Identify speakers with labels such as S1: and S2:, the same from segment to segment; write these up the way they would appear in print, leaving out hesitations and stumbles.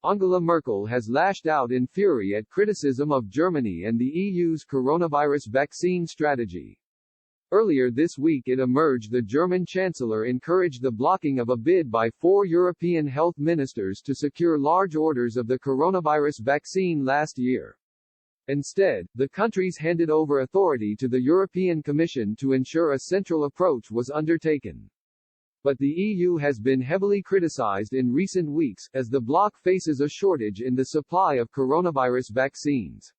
S1: Angela Merkel has lashed out in fury at criticism of Germany and the EU's coronavirus vaccine strategy. Earlier this week it emerged the German Chancellor encouraged the blocking of a bid by 4 European health ministers to secure large orders of the coronavirus vaccine last year. Instead, the countries handed over authority to the European Commission to ensure a central approach was undertaken. But the EU has been heavily criticized in recent weeks, as the bloc faces a shortage in the supply of coronavirus vaccines.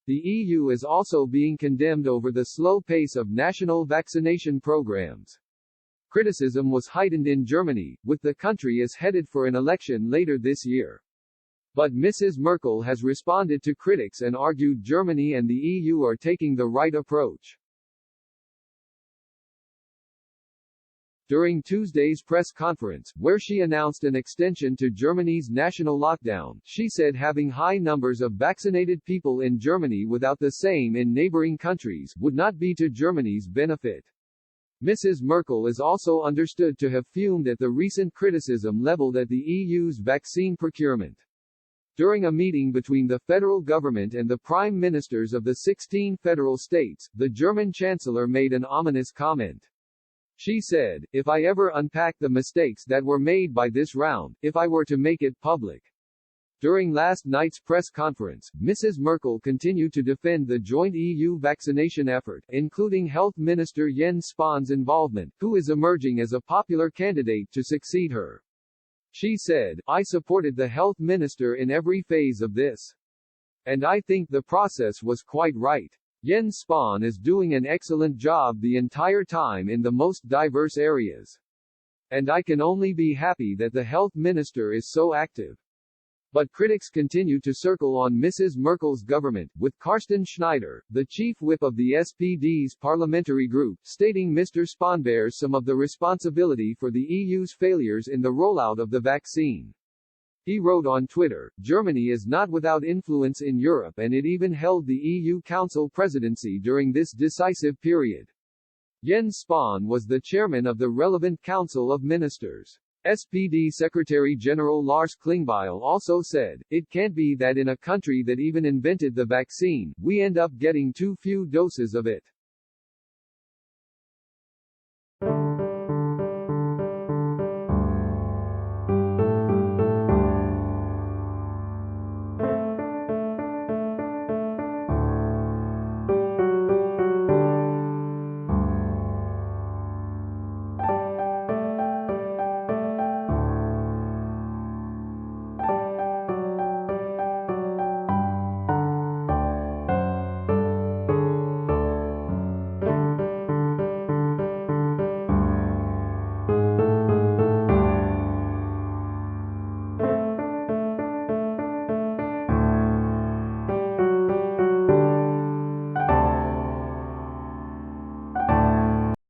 S1: The EU is also being condemned over the slow pace of national vaccination programs. Criticism was heightened in Germany, with the country as headed for an election later this year. But Mrs. Merkel has responded to critics and argued Germany and the EU are taking the right approach. During Tuesday's press conference, where she announced an extension to Germany's national lockdown, she said having high numbers of vaccinated people in Germany without the same in neighboring countries would not be to Germany's benefit. Mrs. Merkel is also understood to have fumed at the recent criticism leveled at the EU's vaccine procurement. During a meeting between the federal government and the prime ministers of the 16 federal states, the German chancellor made an ominous comment. She said, "If I ever unpack the mistakes that were made by this round, if I were to make it public." During last night's press conference, Mrs. Merkel continued to defend the joint EU vaccination effort, including Health Minister Jens Spahn's involvement, who is emerging as a popular candidate to succeed her. She said, "I supported the health minister in every phase of this. And I think the process was quite right. Jens Spahn is doing an excellent job the entire time in the most diverse areas. And I can only be happy that the health minister is so active." But critics continue to circle on Mrs. Merkel's government, with Carsten Schneider, the chief whip of the SPD's parliamentary group, stating Mr. Spahn bears some of the responsibility for the EU's failures in the rollout of the vaccine. He wrote on Twitter, "Germany is not without influence in Europe and it even held the EU Council presidency during this decisive period." Jens Spahn was the chairman of the relevant Council of Ministers. SPD Secretary-General Lars Klingbeil also said, "It can't be that in a country that even invented the vaccine, we end up getting too few doses of it."